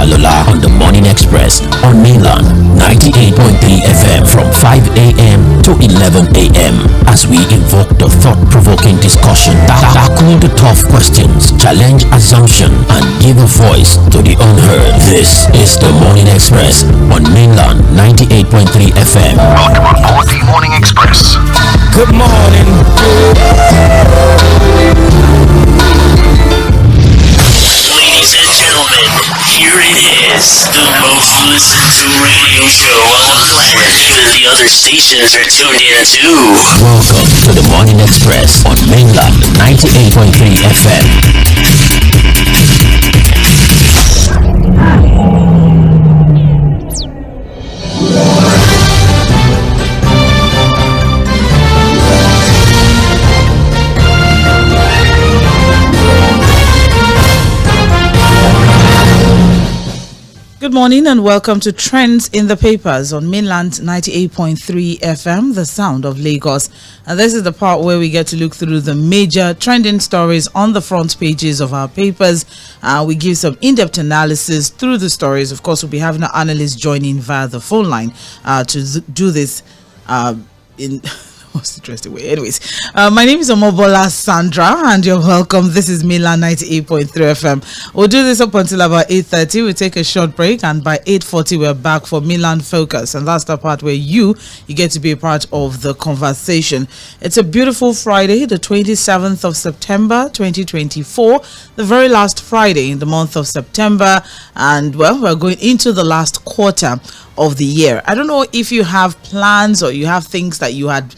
Falola on the Morning Express on Mainland 98.3 FM from 5 a.m. to 11 a.m. as we invoke the thought-provoking discussion, tackle the tough questions, challenge assumption, and give a voice to the unheard. This is the Morning Express on Mainland 98.3 FM. Welcome on board the Morning Express. Good morning. Ladies and gentlemen, here it is, the most listened to radio show on the planet. Even the other stations are tuned in too. Welcome to the Morning Express on Mainland 98.3 FM. Good morning and welcome to Trends in the Papers on Mainland 98.3 FM, the sound of Lagos. And this is the part where we get to look through the major trending stories on the front pages of our papers. We give some in-depth analysis through the stories. Of course, we'll be having our analysts joining via the phone line to do this in... most interesting way. Anyways, my name is Omobola Sandra and you're welcome. This is Milan 98.3 FM. We'll do this up until about 8:30. We'll take a short break and by 8:40 we're back for Milan Focus, and that's the part where you get to be a part of the conversation. It's a beautiful Friday, the 27th of September 2024, the very last Friday in the month of September, and well, we're going into the last quarter of the year. I don't know if you have plans or you have things that you had,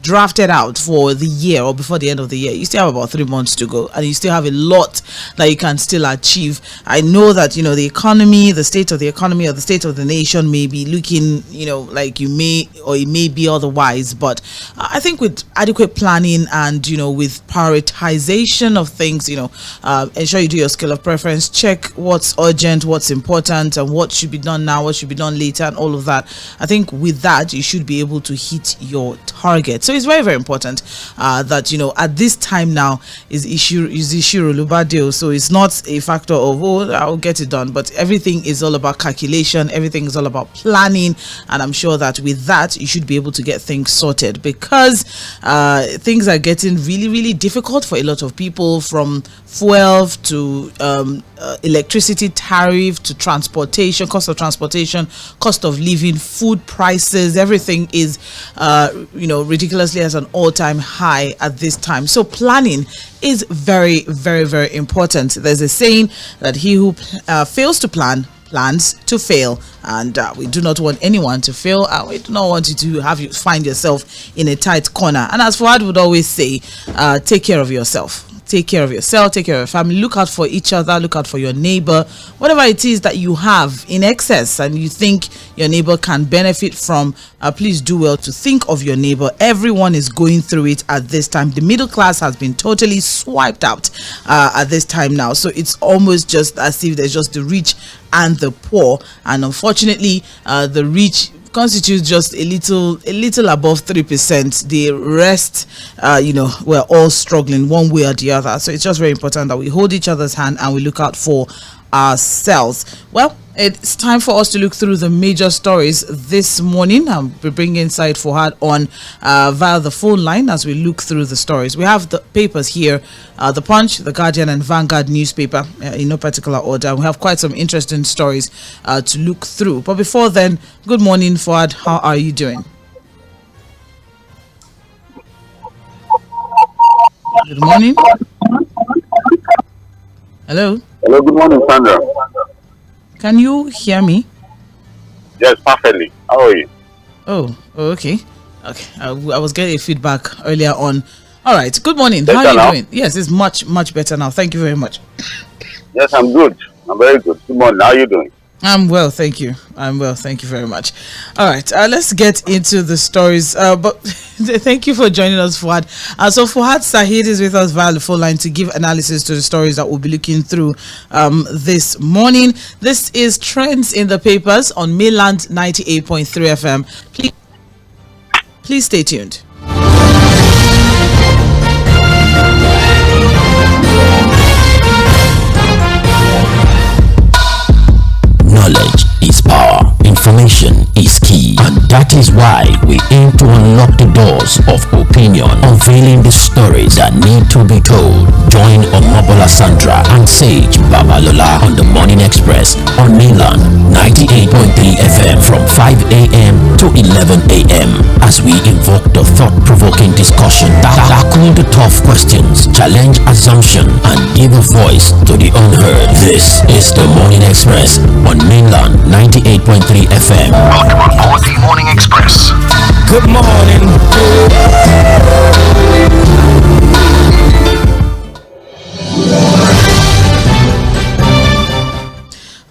drafted out for the year or before the end of the year. You still have about 3 months to go and you still have a lot that you can still achieve. I know that, the economy, the state of the economy or the state of the nation may be looking, like you may or it may be otherwise. But I think with adequate planning and, with prioritization of things, ensure you do your scale of preference, check what's urgent, what's important, and what should be done now, what should be done later, and all of that. I think with that, you should be able to hit your target. So it's very, very important that, at this time now is issue Olubadeo. So it's not a factor of, I'll get it done. But everything is all about calculation. Everything is all about planning. And I'm sure that with that, you should be able to get things sorted, because things are getting really, really difficult for a lot of people, from fuel to electricity tariff to transportation, cost of transportation, cost of living, food prices. Everything is, ridiculously as an all-time high at this time. So planning is very, very, very important. There's a saying that he who fails to plan plans to fail, and we do not want anyone to fail. We do not want you to find yourself in a tight corner. And as Fuad would always say, take care of yourself. Take care of yourself, take care of your family, look out for each other, look out for your neighbor. Whatever it is that you have in excess and you think your neighbor can benefit from, please do well to think of your neighbor. Everyone is going through it at this time. The middle class has been totally swiped out at this time now. So it's almost just as if there's just the rich and the poor. And unfortunately, the rich constitutes just a little above 3%. The rest, we're all struggling one way or the other. So it's just very important that we hold each other's hand and we look out for ourselves. Well, it's time for us to look through the major stories this morning. I'll be bringing inside Fuad on via the phone line as we look through the stories. We have the papers here, The Punch, The Guardian and Vanguard newspaper in no particular order. We have quite some interesting stories to look through. But before then, good morning, Fuad. How are you doing? Good morning. Hello. Hello, good morning, Sandra. Can you hear me? Yes, perfectly. How are you? Oh, okay. I was getting feedback earlier on. All right. Good morning. Better How are you now? doing? Yes, it's much, much better now. Thank you very much. Yes, I'm good. I'm very good. Good morning. How are you doing? I'm well, thank you. I'm well, thank you very much. All right, let's get into the stories. But thank you for joining us, Fuad. So Fuad Sahid is with us via the phone line to give analysis to the stories that we'll be looking through this morning. This is Trends in the Papers on Mainland 98.3 FM. Please stay tuned. Knowledge is power. Information is key. And that is why we aim to unlock the doors of opinion, unveiling the stories that need to be told. Join Omobola Sandra and Sage Babalola on the Morning Express on Mainland 98.3 FM from 5 a.m. to 11 a.m. as we invoke the thought-provoking discussion, tackle the tough questions, challenge assumption, and give a voice to the unheard. This is the Morning Express on Mainland 98.3 FM. Welcome on board the Morning Express. Good morning.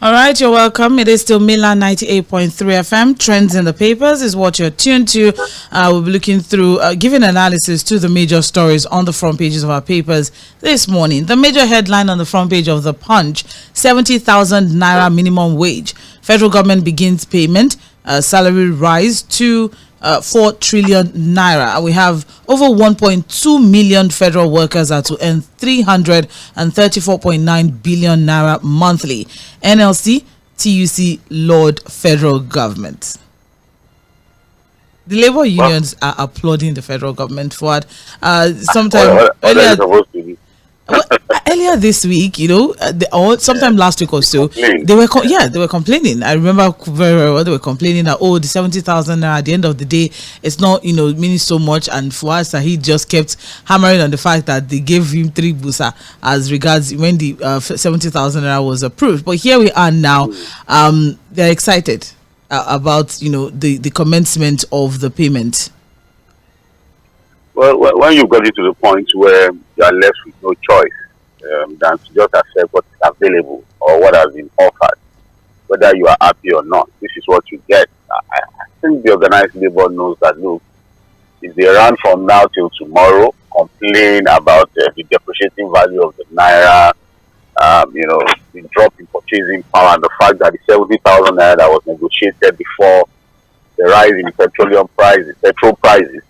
All right, you're welcome. It is still Milan 98.3 FM. Trends in the papers is what you're tuned to. We'll be looking through, giving analysis to the major stories on the front pages of our papers this morning. The major headline on the front page of The Punch, 70,000 naira minimum wage. Federal government begins payment. Salary rise to 4 trillion naira. We have over 1.2 million federal workers are to earn 334.9 billion naira monthly. NLC, TUC, Lord Federal Government. The labor unions are applauding the federal government for it. Sometime earlier this week, or sometime last week or so, they were complaining. I remember very well they were complaining that the 70,000 at the end of the day, it's not meaning so much. And Fuad Sahid just kept hammering on the fact that they gave him 3 busa as regards when the 70,000 was approved. But here we are now. They're excited about the commencement of the payment. Well, when you've got it to the point where you are left with no choice than to just accept what is available or what has been offered, whether you are happy or not, this is what you get. I think the organized labor knows that, look, if they run from now till tomorrow, complain about the depreciating value of the naira, the drop in purchasing power, and the fact that the 70,000 naira that was negotiated before the rise in petroleum prices, petrol prices,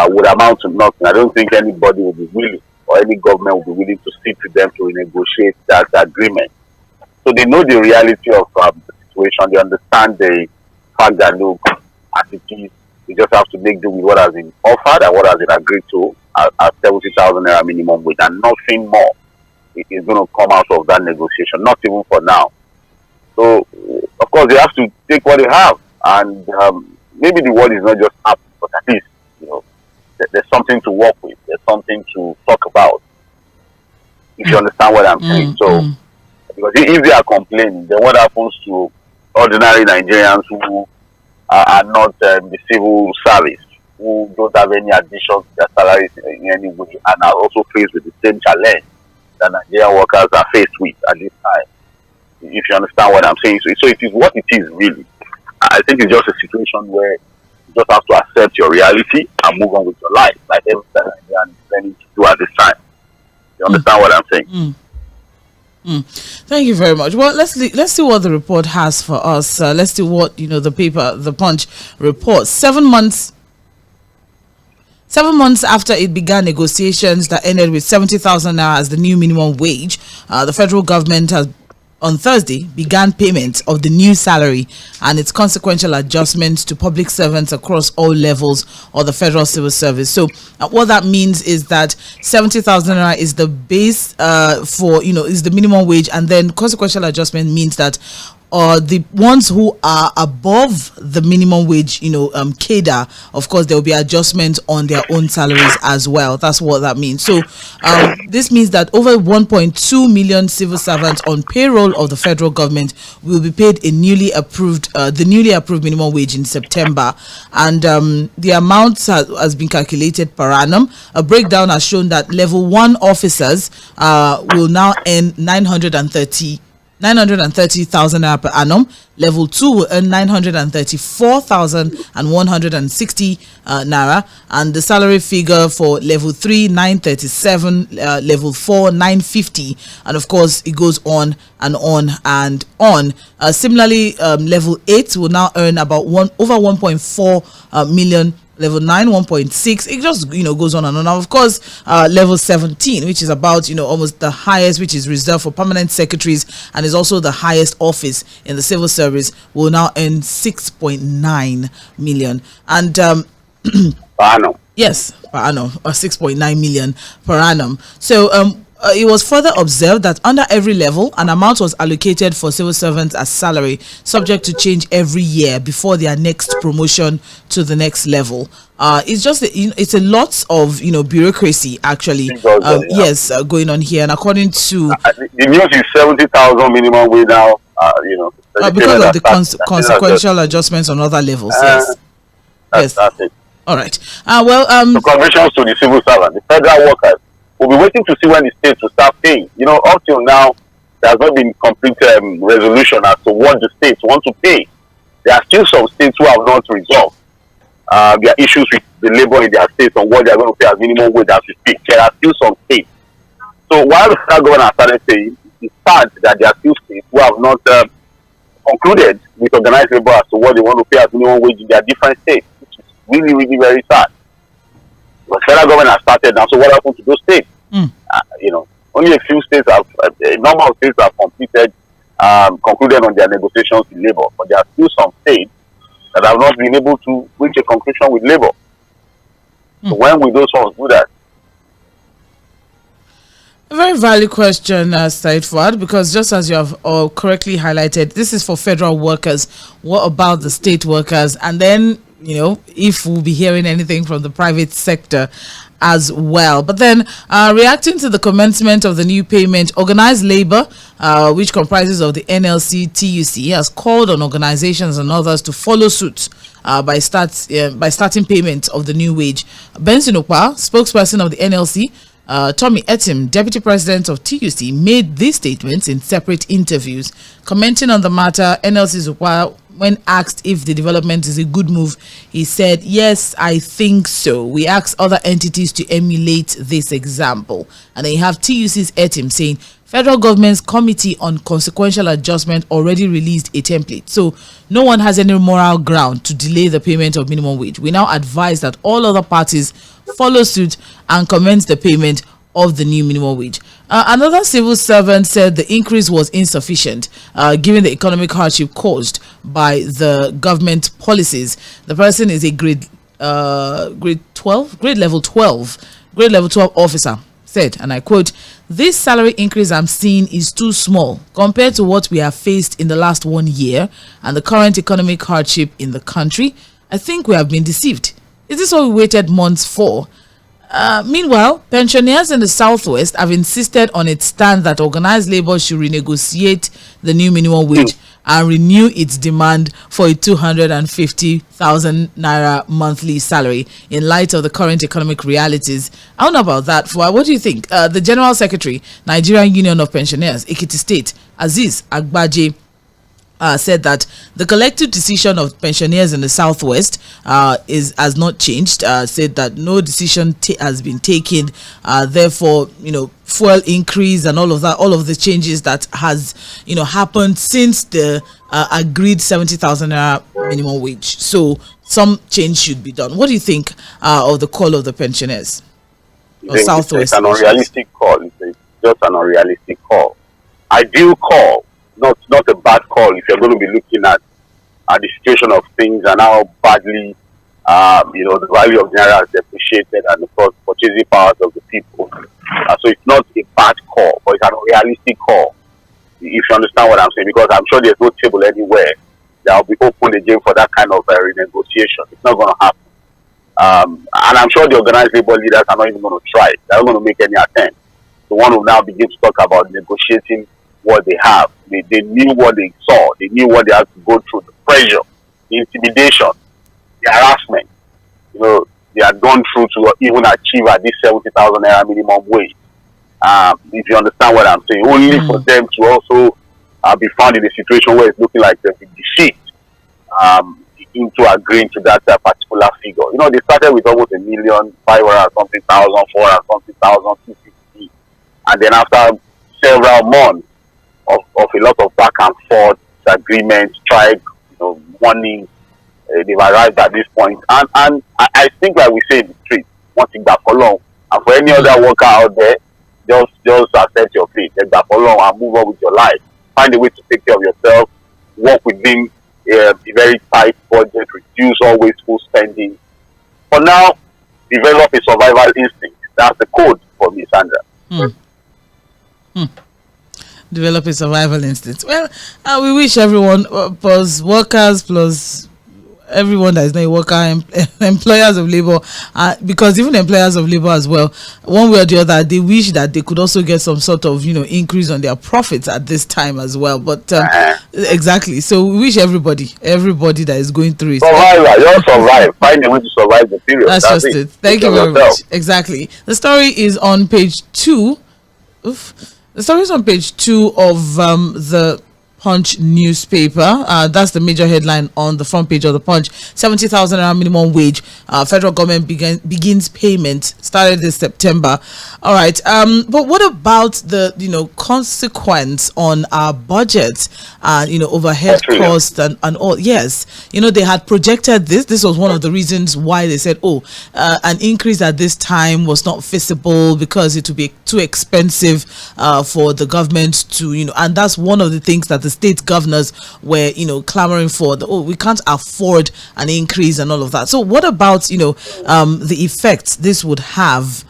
would amount to nothing. I don't think anybody will be willing, or any government will be willing to sit with them to renegotiate that agreement. So they know the reality of the situation. They understand the fact that, look, as it is, we just have to make do with what has been offered and what has been agreed to at 70,000 naira minimum wage, and nothing more is going to come out of that negotiation, not even for now. So, of course, they have to take what they have, and maybe the world is not just up, but at least, there's something to work with. There's something to talk about. If you understand what I'm saying. So, because if they are complaining, then what happens to ordinary Nigerians who are not the civil service, who don't have any addition to their salaries in any way, and are also faced with the same challenge that Nigerian workers are faced with at this time? If you understand what I'm saying. So it is what it is, really. I think it's just a situation where you just have to accept your reality and move on with your life, like everything Nigerian is planning to do at this time. You understand what I'm saying? Thank you very much. Well, let's see what the report has for us. Let's see what the paper, the Punch reports. 7 months after it began negotiations that ended with 70,000 naira as the new minimum wage, the federal government has on Thursday began payment of the new salary and its consequential adjustments to public servants across all levels of the federal civil service. So what that means is that 70,000 naira is the base is the minimum wage, and then consequential adjustment means that the ones who are above the minimum wage, cadre, of course, there will be adjustments on their own salaries as well. That's what that means. So this means that over 1.2 million civil servants on payroll of the federal government will be paid the newly approved minimum wage in September. And the amount has been calculated per annum. A breakdown has shown that level 1 officers will now earn 930,000 naira per annum. Level 2 will earn 934,160 naira, and the salary figure for level 3 937, level 4 950, and of course it goes on and on and on. Similarly, level 8 will now earn about over 1.4 million Level 9, 1.6. It just, goes on and on. Now, of course, level 17, which is about, almost the highest, which is reserved for permanent secretaries and is also the highest office in the civil service, will now earn 6.9 million. And, per annum. Yes, per annum, 6.9 million per annum. So, it was further observed that under every level, an amount was allocated for civil servants as salary, subject to change every year before their next promotion to the next level. It's just it's a lot of bureaucracy actually. Yes, going on here, and according to the news is 70,000 minimum wage now. Because of the consequential adjustments on other levels. Yes, that's it. All right. So congratulations to the civil servant, the federal workers. We'll be waiting to see when the states will start paying. Up till now, there has not been complete resolution as to what the states want to pay. There are still some states who have not resolved their issues with the labor in their states on what they are going to pay as minimum wage as we speak. There are still some states. So while the federal government has started saying, it's sad that there are still states who have not concluded with organized labor as to what they want to pay as minimum wage in their different states, which is really, really very sad. The federal government has started now, so what happened to those states? Only a few states have, a number of states have concluded on their negotiations with labor, but there are still some states that have not been able to reach a conclusion with labor. So when will those ones do that? A very valid question, Said Fuad, because just as you have correctly highlighted, this is for federal workers. What about the state workers? And then, if we'll be hearing anything from the private sector as well. But then, reacting to the commencement of the new payment, organized labor, which comprises of the NLC, TUC, has called on organizations and others to follow suit by starting payment of the new wage. Benson Okpa, spokesperson of the NLC, Tommy Etim, deputy president of TUC, made these statements in separate interviews. Commenting on the matter, NLC's Okpa, when asked if the development is a good move, he said, "Yes, I think so. We ask other entities to emulate this example." And then you have TUC's Etim saying, "Federal government's Committee on Consequential Adjustment already released a template. So no one has any moral ground to delay the payment of minimum wage. We now advise that all other parties follow suit and commence the payment of the new minimum wage." Another civil servant said the increase was insufficient given the economic hardship caused by the government policies. The person is a grade level 12 officer, said, and I quote, "This salary increase I'm seeing is too small compared to what we have faced in the last 1 year and the current economic hardship in the country. I think we have been deceived. Is this what we waited months for?" Meanwhile, pensioners in the Southwest have insisted on its stand that organized labor should renegotiate the new minimum wage and renew its demand for a 250,000 naira monthly salary in light of the current economic realities. I don't know about that. What do you think? The General Secretary, Nigerian Union of Pensioners, Ekiti State, Aziz Agbaje, said that the collective decision of pensioners in the Southwest has not changed. Said that no decision has been taken. Therefore, fuel increase and all of that, all of the changes that has happened since the agreed 70,000 naira minimum wage. So some change should be done. What do you think of the call of the pensioners? Southwest. It's an unrealistic call. It's just an unrealistic call. Ideal call. Not a bad call if you're going to be looking at the situation of things and how badly the value of naira has depreciated and of course purchasing powers of the people. So it's not a bad call, but it's an unrealistic call. If you understand what I'm saying, because I'm sure there's no table anywhere that will be open again for that kind of renegotiation. It's not going to happen. And I'm sure the organized labor leaders are not even going to try. They're not going to make any attempt. The one who now begin to talk about negotiating what they have. They knew what they saw. They knew what they had to go through, the pressure, the intimidation, the harassment. They had gone through to even achieve at this 70,000 naira minimum wage. If you understand what I'm saying, only for them to also be found in a situation where it's looking like they've been deceived into agreeing to that particular figure. They started with almost 1,500,000 something thousand, 400 something thousand, 250, and then after several months of a lot of back and forth agreements, strike, warning, they've arrived at this point. And I think, like we say in the street, one thing that for long, and for any other worker out there, just accept your fate. Take that for long and move on with your life. Find a way to take care of yourself. Work within a very tight budget. Reduce all wasteful spending. For now, develop a survival instinct. That's the code for me, Sandra. Develop a survival instinct. Well, we wish everyone, plus workers, plus everyone that is not a worker, employers of labor, because even employers of labor as well, one way or the other, they wish that they could also get some sort of increase on their profits at this time as well. But exactly, so we wish everybody that is going through it. Survival, you survive. Find a way to survive the period. That's just it. Thank you very much. Exactly. The story is on page 2. The story is on page 2 of the Punch newspaper. That's the major headline on the front page of the Punch. 70,000 minimum wage. Federal government begins payment. Started this September. All right. But what about the consequence on our budget? Overhead costs and all. Yes. They had projected this. This was one of the reasons why they said, an increase at this time was not feasible because it would be too expensive for the government to, and that's one of the things that the state governors were, clamoring for. We can't afford an increase and all of that. So what about, the effects this would have,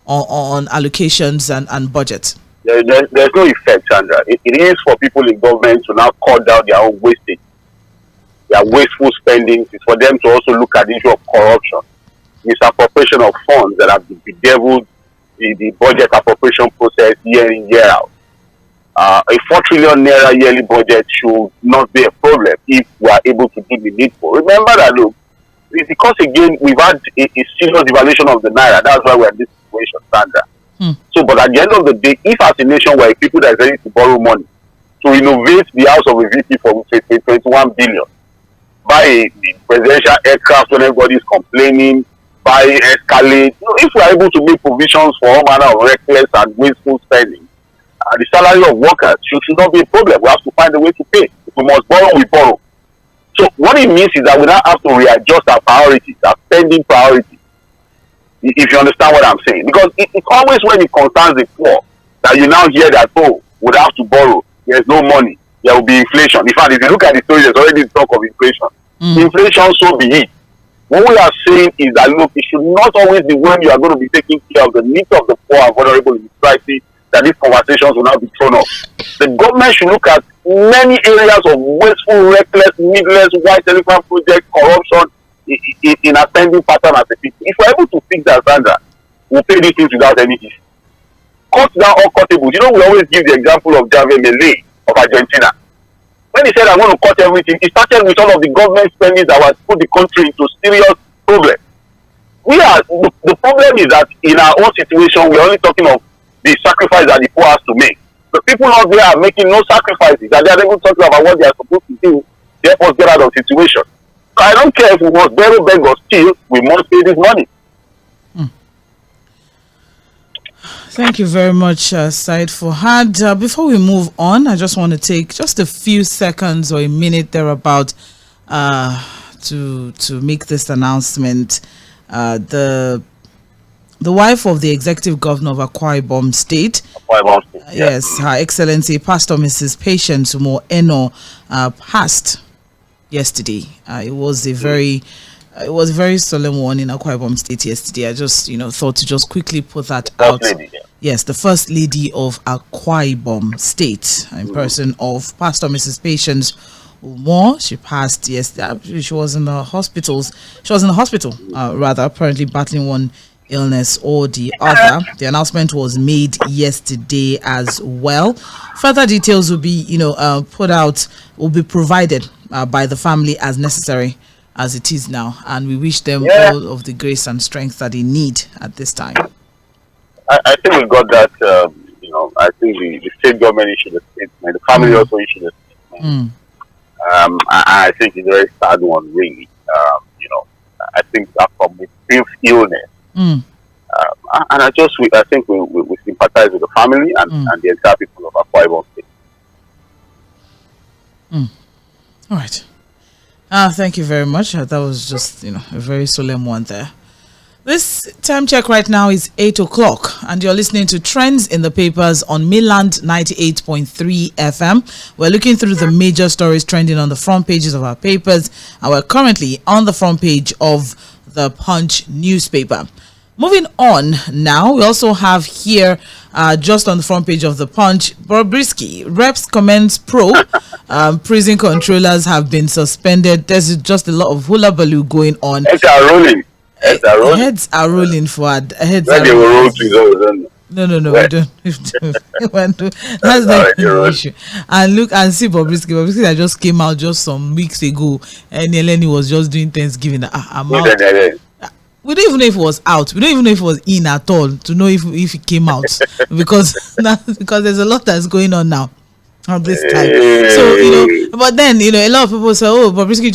on allocations and budget? There's no effect, Sandra. It is for people in government to now cut down their own wastage, their wasteful spending. It's for them to also look at the issue of corruption, misappropriation of funds that have bedeviled the budget appropriation process year in, year out. A 4 trillion naira yearly budget should not be a problem if we are able to do the needful. Remember that, look, it's because again we've had a serious devaluation of the naira. That's why we're in this situation, Sandra. So, but at the end of the day, if as a nation we're people that are ready to borrow money to innovate the house of a VP for 21 billion, buy a presidential aircraft when everybody is complaining, buy escalate. If we are able to make provisions for all manner of reckless and wasteful spending, the salary of workers should not be a problem. We have to find a way to pay. If we must borrow, we borrow. So what it means is that we now have to readjust our priorities, our spending priorities, if you understand what I'm saying. Because it's always when it concerns the poor that you now hear that, we'd have to borrow. There's no money. There will be inflation. In fact, if you look at the story, there's already talk of inflation. Inflation, so be it. What we are saying is that, look, it should not always be when you are going to be taking care of the needs of the poor and vulnerable in society that these conversations will now be thrown off. The government should look at many areas of wasteful, reckless, needless, white elephant project, corruption in a spending pattern as a people. If we're able to fix that, Sandra, we'll pay these things without any issue. Cut down all cuttables. We always give the example of 괏ɪᴜ of Argentina. When he said, I'm going to cut everything, it started with all of the government spending that was put the country into serious problem. The problem is that in our own situation, we're only talking of the sacrifice that the poor has to make. The people out there are making no sacrifices, and they are even talking about what they are supposed to do to help us get out of the situation. So I don't care if we must borrow, beg, or steal, we must pay this money. Thank you very much, Said Fuhad. Before we move on, I just want to take just a few seconds or a minute thereabout to make this announcement. The wife of the executive governor of Akwa State, yes, Her Excellency Pastor Mrs. Patience Umo-Eno, passed yesterday. It was a very solemn one in Akwa State yesterday. I just thought to just quickly put that out. Yes, the first lady of Akwa State, in person of Pastor Mrs. Patience Umo. She passed yesterday. She was in the hospital. Rather, apparently battling one illness or the other. The announcement was made yesterday as well. Further details will be will be provided by the family as necessary as it is now, and we wish them all of the grace and strength that they need at this time. I think we got that. I think the state government issued a statement, the family also issued a statement. I think it's a very sad one, really. I think that from a brief illness. And I think we sympathize with the family and the entire people of Akwa State. All right. Thank you very much. That was just, a very solemn one there. This time check right now is 8 o'clock, and you're listening to Trends in the Papers on Mainland 98.3 FM. We're looking through the major stories trending on the front pages of our papers, and we're currently on the front page of the Punch newspaper. Moving on now, we also have here, just on the front page of the Punch, Bobrisky, reps comments probe. Prison controllers have been suspended. There's just a lot of hula baloo going on. Heads are rolling. Heads are rolling forward. Heads When are they will roll rolling. to those, No, Where? we don't. That's not the issue. And look and see Bobrisky. Bobrisky that just came out just some weeks ago, and Eleni was just doing Thanksgiving. I'm out. We don't even know if it was out. We don't even know if it was in at all to know if it came out because there's a lot that's going on now at this time. So but then a lot of people say, oh, Bobrisky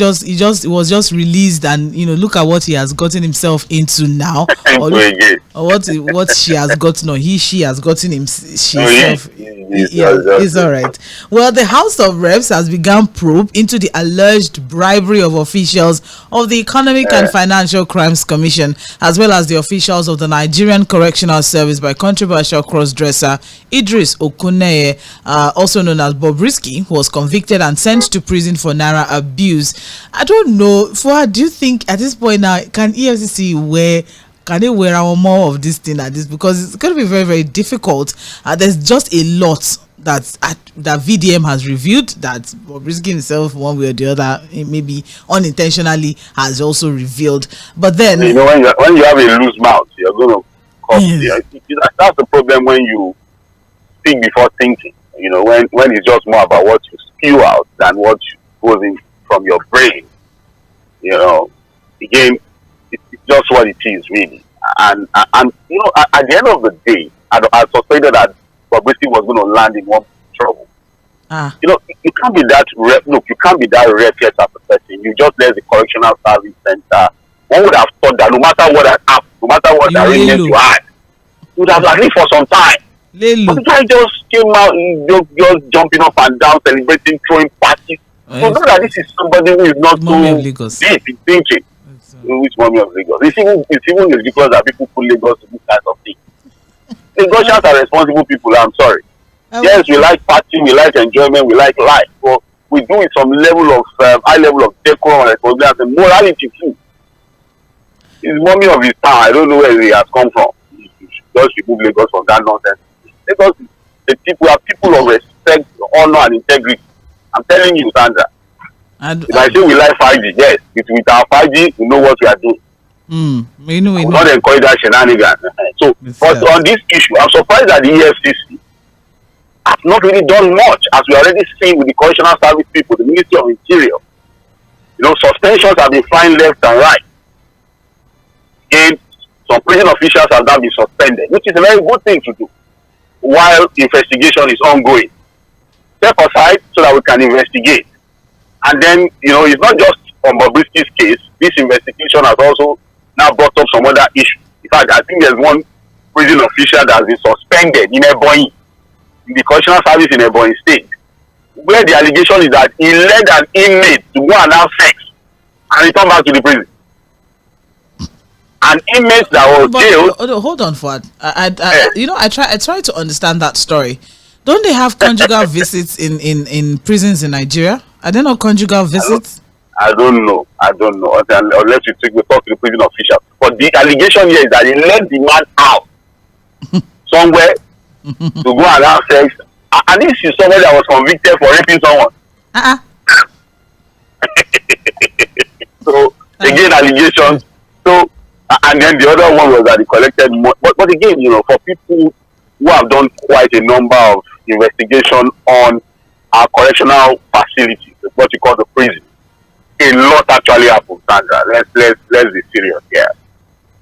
was just released, and look at what he has gotten himself into now, or what she has gotten, or she has gotten himself. It's all right. Well, the House of Reps has begun probe into the alleged bribery of officials of the Economic and Financial Crimes Commission, as well as the officials of the Nigerian Correctional Service, by controversial cross-dresser Idris Okuneye, also known as Bobrisky, who was convicted and sent to prison for naira abuse. I don't know, Fuad, do you think at this point now, can EFCC can they wear our more of this thing at this? Because it's going to be very, very difficult. There's just a lot that VDM has reviewed that Bobrisky himself, one way or the other, maybe unintentionally, has also revealed. But then, when you have a loose mouth, you're going to cause. That's the problem when you speak before thinking. When it's just more about what you spew out than what goes in from your brain. Again, it's just what it is, really. And at the end of the day, I suspected that Bobrisky was going to land in one trouble. You can't be that you can't be that reckless as a person. You just left the correctional service center. One would have thought that no matter what had happened, no matter what arrangement you had, you would have agreed for some time. But the guy just came out, just jumping up and down, celebrating, throwing parties. So know that this is somebody who is not so deep in thinking. Which mommy of Lagos? It's even ridiculous that people put Lagos to this kind of thing. Lagosians are responsible people. I'm sorry. Yes, we like partying, we like enjoyment, we like life, but we do it some level of high level of decorum and responsibility and morality too. He's mommy of his town. I don't know where he has come from. He should just remove Lagos from that nonsense. Lagos, we are people of respect, honor, and integrity. I'm telling you, Sandra. If I say we like 5G, yes, with our 5G, we know what we are doing. We will not encourage that shenanigans. So, but on this issue, I'm surprised that the EFCC has not really done much, as we already seen with the correctional service people, the Ministry of Interior. Suspensions have been flying left and right. And some prison officials have now been suspended, which is a very good thing to do, while the investigation is ongoing. Step aside so that we can investigate. And then, it's not just on Bobrisky's case. This investigation has also now brought up some other issues. In fact, I think there's one prison official that has been suspended in Ebonyi, in the correctional service in Ebonyi State, where the allegation is that he led an inmate to go and have sex and return back to the prison. An inmate that was jailed. Hold on, Fuad. I try to understand that story. Don't they have conjugal visits in prisons in Nigeria? Are there no conjugal visits? I don't know. Unless we talk to the prison official. But the allegation here is that he led the man out somewhere to go and have sex. And this is somebody that was convicted for raping someone. So again, allegations. So and then the other one was that he collected more. But again, for people who have done quite a number of investigation on our correctional facilities, what you call the prison, a lot actually happens, Sandra. Let's be serious here.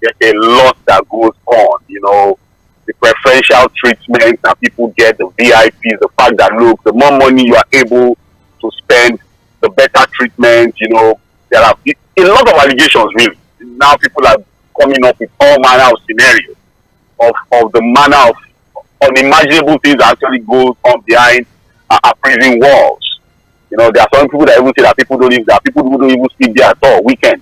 There's a lot that goes on, the preferential treatment that people get, the VIPs, the fact that look, the more money you are able to spend, the better treatment, there are a lot of allegations really. Now people are coming up with all manner of scenarios of the manner of unimaginable things that actually goes on behind prison walls. there are some people that even say that people who don't even sleep there at all weekend.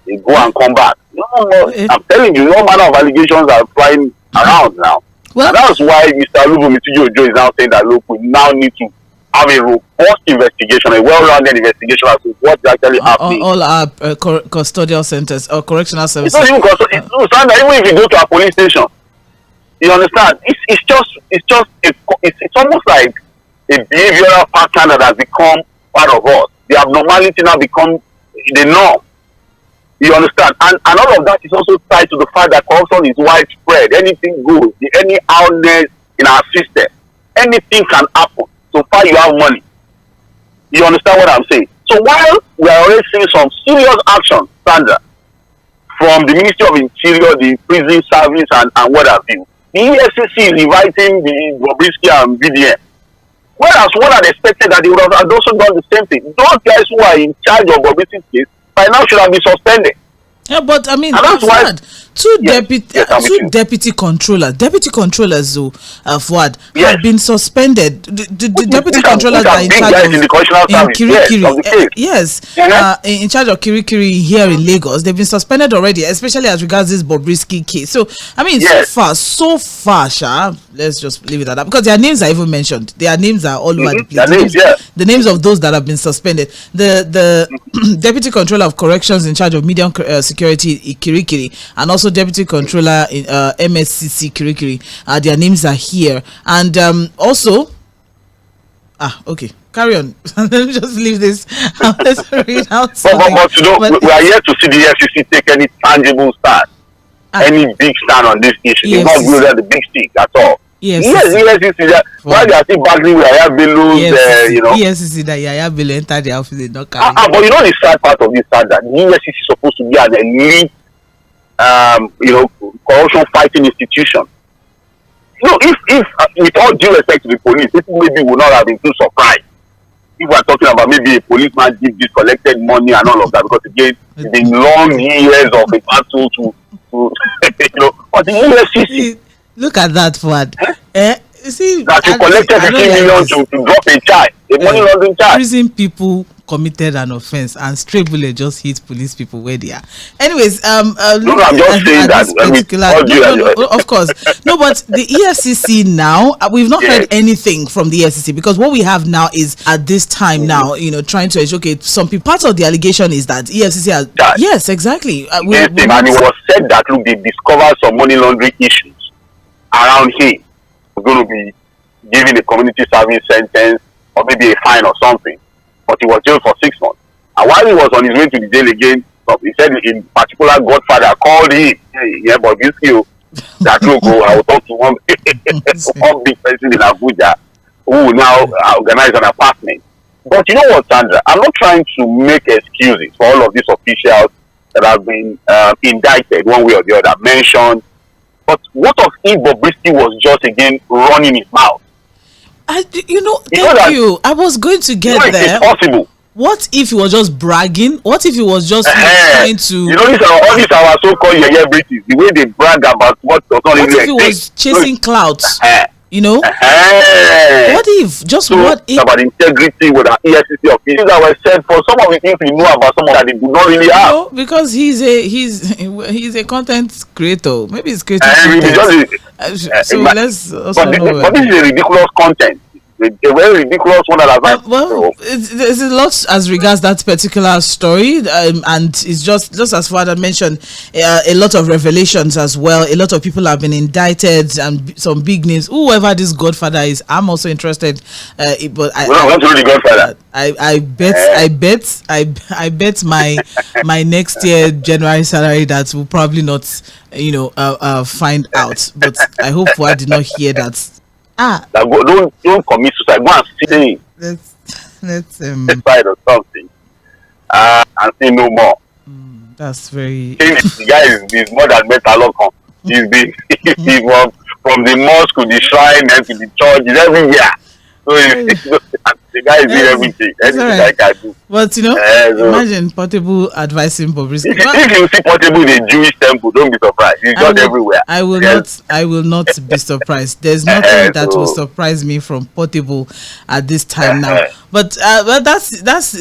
They go and come back. I'm telling you, no manner of allegations are flying around now. Well, and that's why Mr. Oluwabunmi is now saying that look, we now need to have a robust investigation, a well-rounded investigation as to what actually happened. All our custodial centers or correctional services. It's not even even if you go to a police station, you understand? It's almost like a behavioral pattern that has become part of us. The abnormality now become the norm. You understand? And all of that is also tied to the fact that corruption is widespread. Anything goes. Any outness in our system, anything can happen. So far you have money. You understand what I'm saying? So while we are already seeing some serious action, Sandra, from the Ministry of Interior, the prison service, and what have you, the EFCC is inviting the Bobrisky and BDM. Whereas one had expected that they would have also done the same thing. Those guys who are in charge of Bobrisky's case by now should have been suspended. Yeah, but I mean, that's why two deputy controllers, Fuad, have been suspended. The deputy controllers are in charge of Kirikiri. Yes, in charge of Kirikiri here in Lagos. They've been suspended already, especially as regards this Bobrisky case. So, I mean, so far, Sha, let's just leave it at that, because their names are even mentioned. Their names are all over the place. The names of those that have been suspended. The deputy controller of corrections in charge of medium security Kirikiri, and also deputy controller in MSCC Kirikiri. Their names are here, and also okay, carry on. Let me just leave this. Let's read out. But you know, we are yet to see the FCC take any tangible stand, any big stand on this issue. They not go there the big stick at all. Yes, the EFCC. Why they are still battling with Yaya Bello's, you know. EFCC that Yaya Bello entered the office, they not carry. But you know the sad part of this sad that the EFCC is supposed to be an elite, corruption fighting institution. You know, if with all due respect to the police, people maybe would not have been too surprised if we are talking about maybe a policeman give this collected money and all of that, because again, it's been long years of a battle to but the EFCC. Look at that, Fuad. You see, that you collected 15 million to drop a charge, a money laundering charge. Prison people committed an offense and stray bullet just hit police people where they are. Anyways, I'm just saying that. Of course. No, but the EFCC now, we've not heard anything from the EFCC, because what we have now is at this time now, trying to educate some people. Part of the allegation is that EFCC has. Yes, exactly. And it was said that look, they discovered some money laundering issues around here. We're going to be giving a community service sentence or maybe a fine or something. But he was jailed for 6 months. And while he was on his way to the jail again, he said in particular Godfather called him, but this you that look, I will talk to one big person in Abuja who will now organize an apartment. But you know what, Sandra? I'm not trying to make excuses for all of these officials that have been indicted one way or the other, mentioned. But what of if Bobrisky was just again running his mouth? Thank you. I was going to get there. It's possible. What if he was just bragging? What if he was just trying to? All these our so-called British, the way they brag about what does not if he was chasing clouds? What if? What if? About integrity with the EFCC officials that were said for some of the things we know about some of that they do not really have. No, because he's a content creator. Maybe he's creating content. But this is a ridiculous content. A very ridiculous one that there's a lot as regards that particular story, and it's just as Father mentioned, a lot of revelations as well. A lot of people have been indicted, and some big names. Whoever this Godfather is, I'm also interested. But I want to read the Godfather. I bet my next year January salary that will probably not find out. But I hope I did not hear that. Don't commit suicide. Go and see let's suicide or something, and say no more. That's very. The guy is more than better. He's from the mosque to the shrine and to the church. He's everywhere. So The guy is doing everything. Anything I can do. But imagine Portable advising Bobrisky. If you see Portable in a Jewish temple, don't be surprised. He's just everywhere. I will not be surprised. There's nothing that will surprise me from Portable at this time now. But that's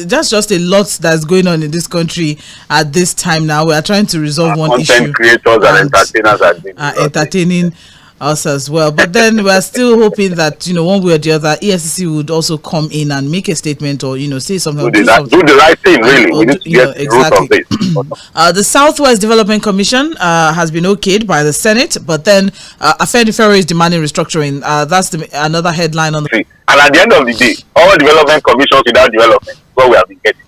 just a lot that's going on in this country at this time now. We are trying to resolve one issue. Content creators and entertainers are entertaining us as well. But then we are still hoping that one way or the other, EFCC would also come in and make a statement or say something. Do the right thing, really. We need to get exactly. The root of this. The Southwest Development Commission has been okayed by the Senate, but then Aᴊɪʲ is demanding restructuring. That's another headline on the. And at the end of the day, all development commissions without development, what we have been getting.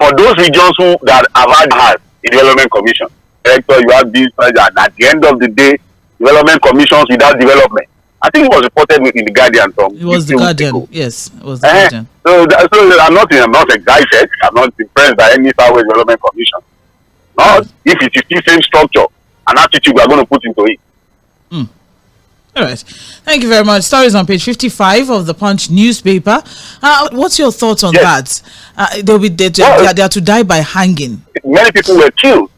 For those regions that have had a development commission, director, you have this, and at the end of the day, development commissions without development. I think it was reported in the Guardian. It was the Guardian. Yes, it was the Guardian. So I'm not excited. I'm not impressed by any Southwest Development Commission. Not if it is the same structure and attitude we are going to put into it. All right. Thank you very much. Stories on page 55 of the Punch newspaper. What's your thoughts on that? They are to die by hanging. Many people were killed.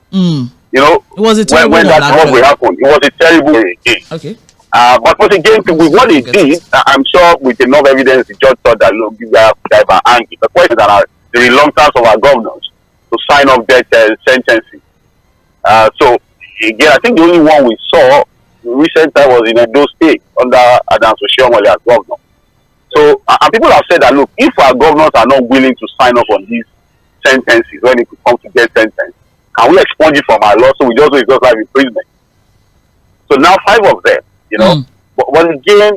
It was a terrible when that robbery happened. It was a terrible thing. Okay. But again, with what they did, I'm sure with enough evidence, the judge thought that look, you guys die by hanging. The question is the reluctance of our governors to sign off death sentences. So again, I think the only one we saw recent time was in Edo State under Oshiomhole as governor. So and people have said that look, if our governors are not willing to sign off on these sentences when it comes to death sentence, can we expunge it from our law? So we just like imprisonment. So now 5 of them, But again,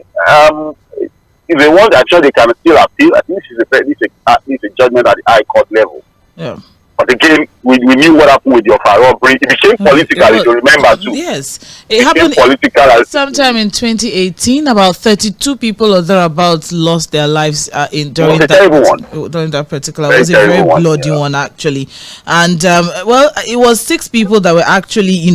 if they want, I'm sure they can still appeal. I think this is a judgment at the High Court level. Yeah. But again, we knew what happened with your robbery. It became political, if you remember too. Yes. It happened political sometime in 2018. About 32 people or thereabouts lost their lives during that particular. It was a very bloody one actually. And it was 6 people that were actually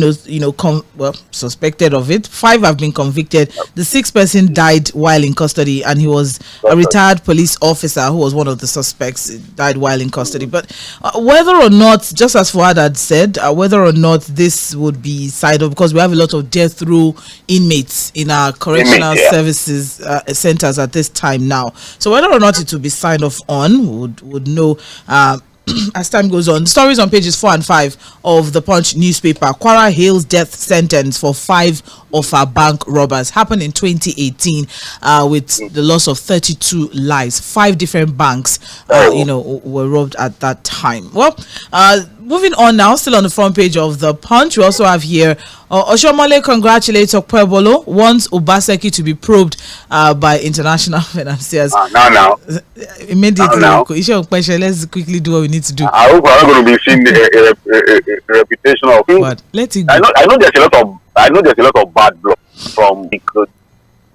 suspected of it. 5 have been convicted. The 6th person died while in custody, and he was a retired police officer who was one of the suspects. He died while in custody. But whether or not, just as Fuad had said, whether or not this would be sided up, because we have a lot of death row inmates in our correctional services centers at this time now. So whether or not it will be signed off on, would know as time goes on. The stories on pages 4 and 5 of the Punch newspaper. Kwara hails death sentence for 5 of our bank robbers. Happened in 2018 with the loss of 32 lives. 5 different banks were robbed at that time. Well, moving on now, still on the front page of the Punch, we also have here Oshiomhole congratulates Okpebholo, wants Obaseki to be probed by international financiers. Immediately, let's quickly do what we need to do. I hope I'm going to be seeing a reputation of. But let it go. I know there's a lot of bad blood from because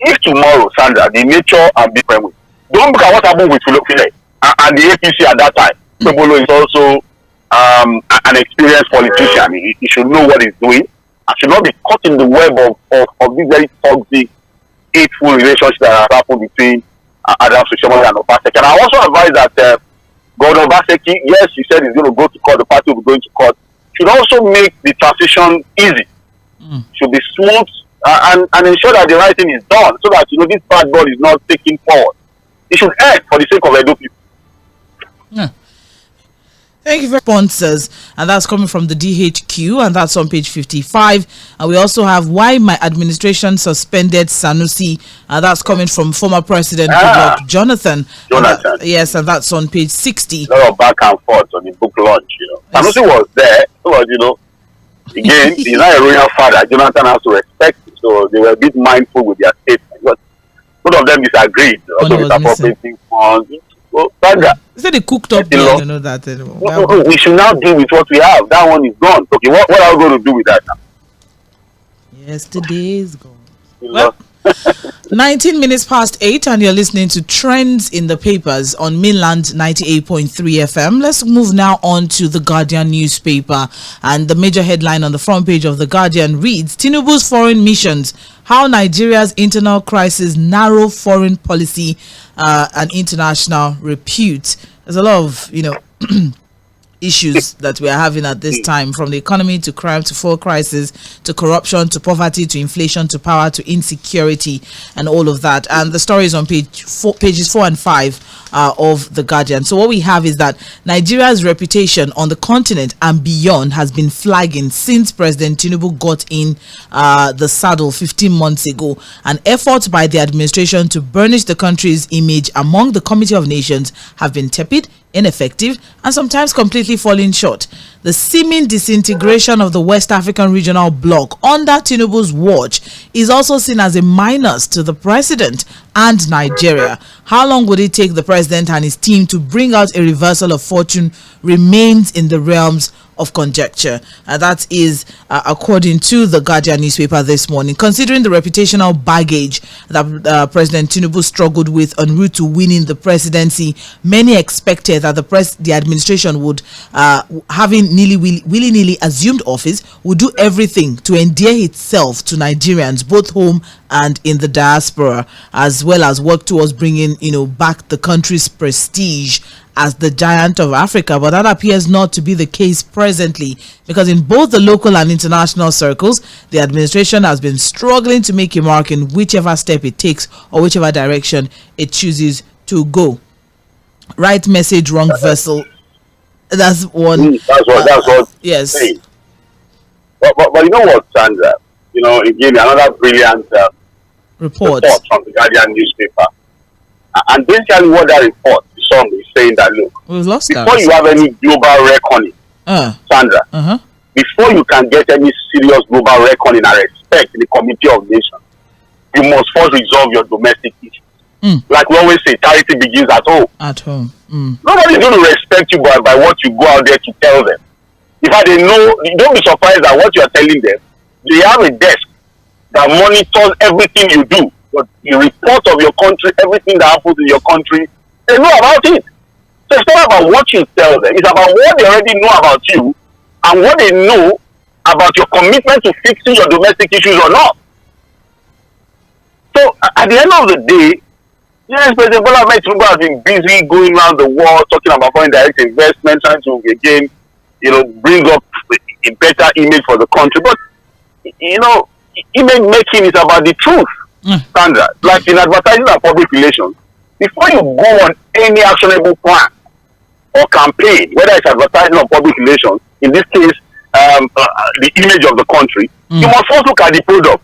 if tomorrow, Sandra, the nature and big family, don't look at what happened with Fᴜဃᴜ and the APC at that time. Okpebholo is also an experienced politician. He should know what he's doing. I should not be caught in the web of this very toxic, hateful relationship that has happened between Adams Oshiomhole and Obaseki. And I also advise that Governor Obaseki, yes, he said he's going to go to court, the party will be going to court, should also make the transition easy. Should be smooth and ensure that the right thing is done so that this bad blood is not taken forward. It should end for the sake of Edo people. Yeah. Thank you for sponsors, and that's coming from the DHQ, and that's on page 55. And we also have why my administration suspended Sanusi, and that's coming from former President Jonathan. Yes, and that's on page 60. A lot of back and forth on the book launch. Sanusi was there, again, he's not a royal father. Jonathan has to respect him, so they were a bit mindful with their statement. But both of them disagreed. Also with appropriating funds. So, Sandra, is that they cooked up? I don't know that anymore. No, we should now deal with what we have. That one is gone. Okay, what are we going to do with that now? Yesterday is gone. Well, 19 minutes past 8, and you're listening to Trends in the Papers on Mainland 98.3 FM. Let's move now on to the Guardian newspaper. And the major headline on the front page of the Guardian reads, Tinubu's foreign missions, how Nigeria's internal crisis narrow foreign policy and international repute. There's a lot of, issues that we are having at this time, from the economy to crime to fuel crisis to corruption to poverty to inflation to power to insecurity and all of that. And the story is on pages 4 and 5 of the Guardian. So what we have is that Nigeria's reputation on the continent and beyond has been flagging since President Tinubu got in the saddle 15 months ago. An effort by the administration to burnish the country's image among the Committee of Nations have been tepid, ineffective, and sometimes completely falling short. The seeming disintegration of the West African regional bloc under Tinubu's watch is also seen as a minus to the president and Nigeria. How long would it take the president and his team to bring out a reversal of fortune remains in the realms of conjecture. That is according to the Guardian newspaper this morning. Considering the reputational baggage that President Tinubu struggled with en route to winning the presidency, many expected that the administration would, having willy-nilly assumed office, would do everything to endear itself to Nigerians, both home and in the diaspora, as well as work towards bringing, back the country's prestige as the giant of Africa. But that appears not to be the case presently, because in both the local and international circles, the administration has been struggling to make a mark in whichever step it takes or whichever direction it chooses to go. Right message, wrong vessel. That's one. That's what. Yes. But you know what, Sandra? It gave me another brilliant report from the Guardian newspaper. And basically what that report is saying that, look, before you have any global reckoning, Sandra, before you can get any serious global reckoning and respect in the Committee of Nations, you must first resolve your domestic issues. Like we always say, charity begins at home. At home. Nobody's going to respect you by what you go out there to tell them. In fact, don't be surprised at what you are telling them. They have a desk that monitors everything you do. The report of your country, everything that happens in your country, they know about it. So it's not about what you tell them. It's about what they already know about you and what they know about your commitment to fixing your domestic issues or not. So at the end of the day, yes, President Bola Ahmed Tinubu has been busy going around the world talking about foreign direct investment, trying to again, bring up a better image for the country. But image making is about the truth. Standard. Like in advertising and public relations, before you go on any actionable plan or campaign, whether it's advertising or public relations, in this case, the image of the country, you must first look at the product.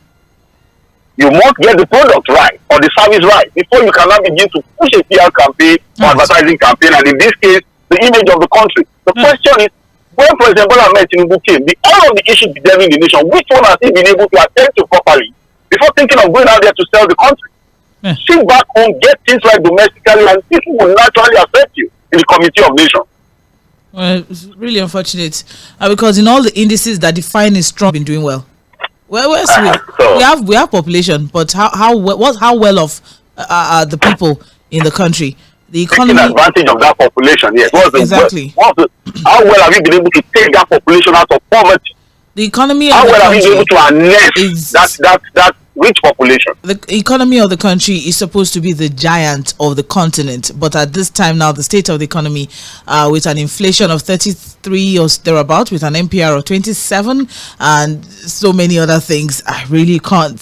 You must get the product right or the service right before you cannot begin to push a PR campaign or advertising campaign, and in this case, the image of the country. The question is, when President Bola Ahmed Tinubu came, all of the issues bedeviling the nation, which one has he been able to attend to properly before thinking of going out there to sell the country? Sit back home, get things right domestically, and people will naturally affect you in the Committee of Nations. Well, it's really unfortunate because in all the indices that define is strong, been doing well. We have population, but how well off are the people in the country? The economy. Taking advantage of that population, yes. Exactly. How well have you been able to take that population out of poverty? The economy. How well have you been able to harness that rich population? The economy of the country is supposed to be the giant of the continent, but at this time now, the state of the economy, with an inflation of 33 or thereabout, with an NPR of 27, and so many other things, I really can't.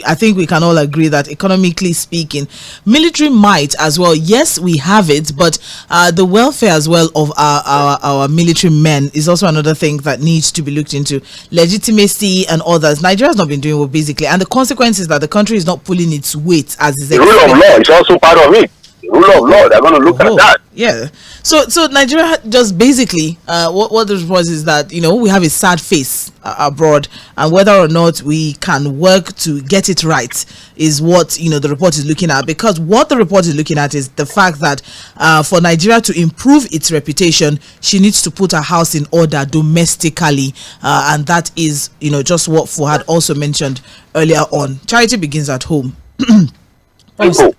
I think we can all agree that, economically speaking, military might as well. Yes, we have it, but the welfare as well of our military men is also another thing that needs to be looked into. Legitimacy and others. Nigeria has not been doing well, basically, and the consequence is that the country is not pulling its weight as is the rule of law is also part of it. The rule of law, they're going to look at that. Yeah. So Nigeria just basically what the report is that we have a sad face abroad, and whether or not we can work to get it right is what the report is looking at. Because what the report is looking at is the fact that for Nigeria to improve its reputation, she needs to put her house in order domestically, and that is just what Fuad also mentioned earlier on. Charity begins at home. Simple.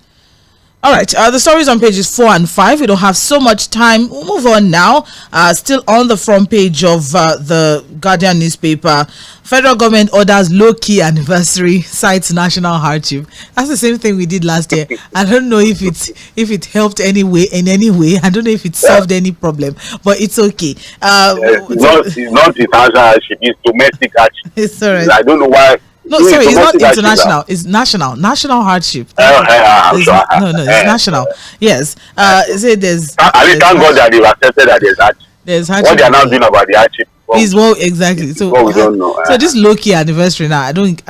All right, the stories on pages 4 and 5. We don't have so much time. We'll move on now. Still on the front page of the Guardian newspaper, federal government orders low-key anniversary, cites national hardship. That's the same thing we did last year. I don't know if it helped in any way. I don't know if it solved any problem, but it's okay. It's not international hardship. It's domestic hardship. It's all right. I don't know why. No, sorry, it's not international. It's national hardship. It's national. Yes. Say there's. Thank God that they've accepted that there's hardship. There's hardship. What they are now doing about the hardship is exactly. So we don't know. So this low key anniversary now, I don't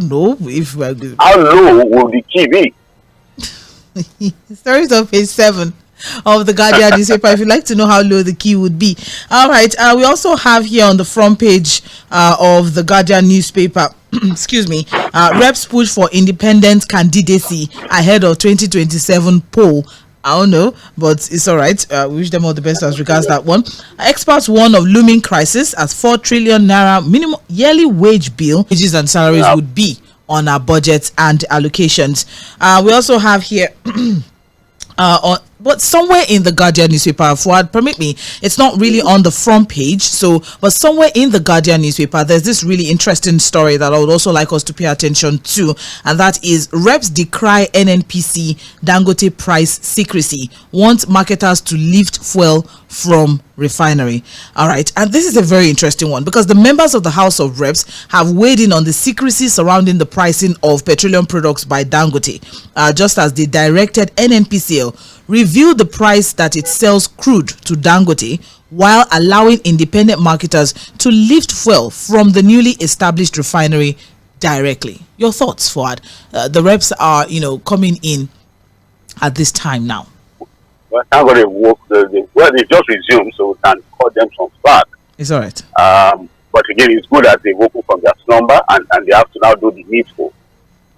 know if we're good. How low will the key be? Stories on page 7 of the Guardian newspaper if you'd like to know how low the key would be. All right, we also have here on the front page of the Guardian newspaper excuse me, reps push for independent candidacy ahead of 2027 poll. I don't know, but it's all right. We wish them all the best as regards that one. Experts warn of looming crisis as 4 trillion naira minimum yearly wage bill, wages and salaries would be on our budgets and allocations. We also have here but somewhere in the Guardian newspaper, Fuad, permit me, it's not really on the front page, but somewhere in the Guardian newspaper, there's this really interesting story that I would also like us to pay attention to, and that is reps decry NNPC Dangote price secrecy, want marketers to lift fuel from refinery. All right, and this is a very interesting one because the members of the House of Reps have weighed in on the secrecy surrounding the pricing of petroleum products by Dangote, just as they directed NNPCL review the price that it sells crude to Dangote while allowing independent marketers to lift fuel from the newly established refinery directly. Your thoughts, Fuad? The reps are, coming in at this time now. Well, they just resumed, so we can cut them some slack. It's all right. But again, it's good that they woke up from their slumber and they have to now do the needful.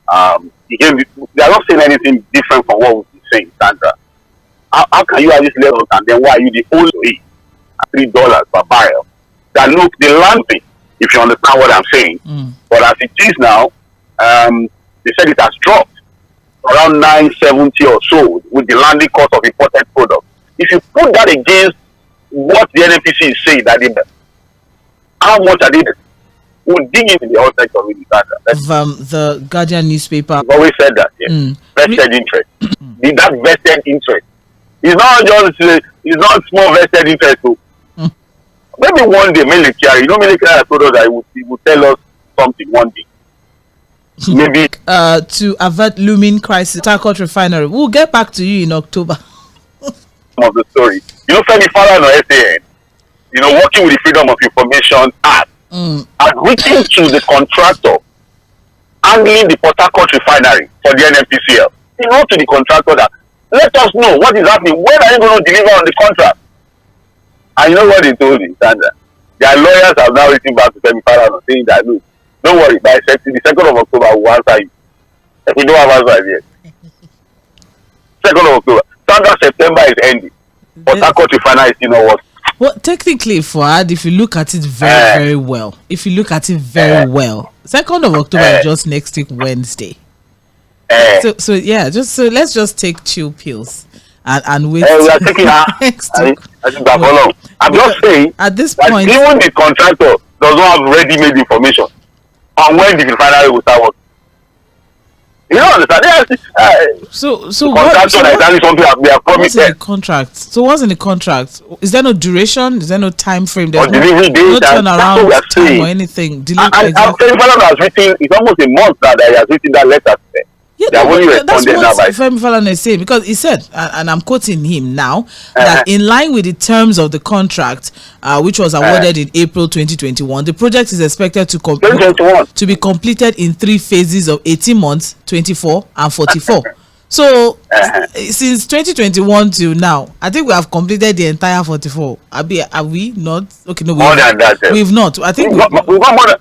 Again, they are not saying anything different from what we've been saying, Sandra. How can you at this level and then why are you the only at $3 per barrel? That look, the landing, if you understand what I'm saying. But as it is now, they said it has dropped around 970 or so with the landing cost of imported products. If you put that against what the NNPC is saying, that how much are they? We'll dig into the whole sector with the Guardian newspaper. I've always said that, vested interest. That vested interest. It's not small vested interest. Maybe one day, Lɪਧᴇ, Lɪਧᴇ told us that he would tell us something one day. Maybe to avert looming crisis, Tağ refinery. We'll get back to you in October. Of the story, Femi Falana SAN, working with the Freedom of Information Act, had written to the contractor handling the Port Harcourt refinery for the NNPCL. He wrote to the contractor that let us know what is happening. When are you going to deliver on the contract? And you know what they told him, Sandra? Their lawyers have now written back to Femi Falana saying that, look, don't worry, by the 2nd of October, we'll answer you. If we don't have answers yet. 2nd of October. Sandra, September is ending. Port Harcourt refinery is still not working. Well, technically, Fuad, if you look at it very well, 2nd of October is just next week, Wednesday. So let's just take chill pills and wait. We are taking next week. I'm just saying at this point, even the contractor does not have ready-made information on when the refinery will start working. You don't understand? So what's in the contract? So what's in the contract? Is there no duration? Is there no time frame? There's delivery date, no turnaround time or anything. And has written, it's almost a month that he has written that letter today. Yeah, that's what Femi Falana is saying, because he said, and I'm quoting him now, that in line with the terms of the contract, which was awarded in April 2021, the project is expected to be completed in 3 phases of 18 months, 24 and 44. So, since 2021 till now, I think we have completed the entire 44. Are we not? Okay, no, more than that. We've not. I think we've got more than.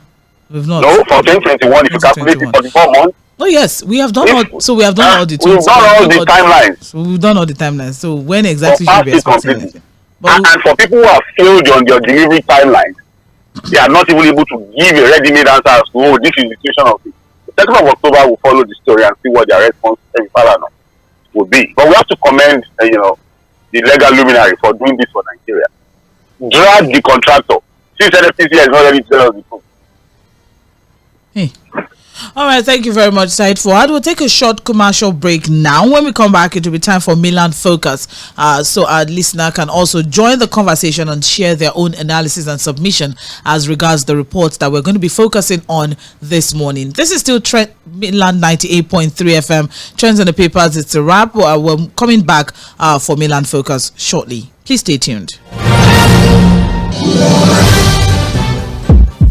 We've not. No, for 2021, if you calculate it 44 months. Oh yes, we have done all. So we have done all the. We've done all the timelines. So we've done all the timelines. So when exactly should we be expecting it? And for people who have failed on their delivery timelines, they are not even able to give a ready-made answer as to, this is the situation of it. 2nd of October, we'll follow the story and see what their response will be. But we have to commend, the legal luminary for doing this for Nigeria. Drag the contractor. Since NFTC is not ready to tell us the truth. Hey. All right, thank you very much, Said Fuad. We'll take a short commercial break now. When we come back, it will be time for Mainland Focus, so our listener can also join the conversation and share their own analysis and submission as regards the reports that we're going to be focusing on this morning. This is still Mainland 98.3 FM. Trends in the papers, it's a wrap. We're coming back for Mainland Focus shortly. Please stay tuned.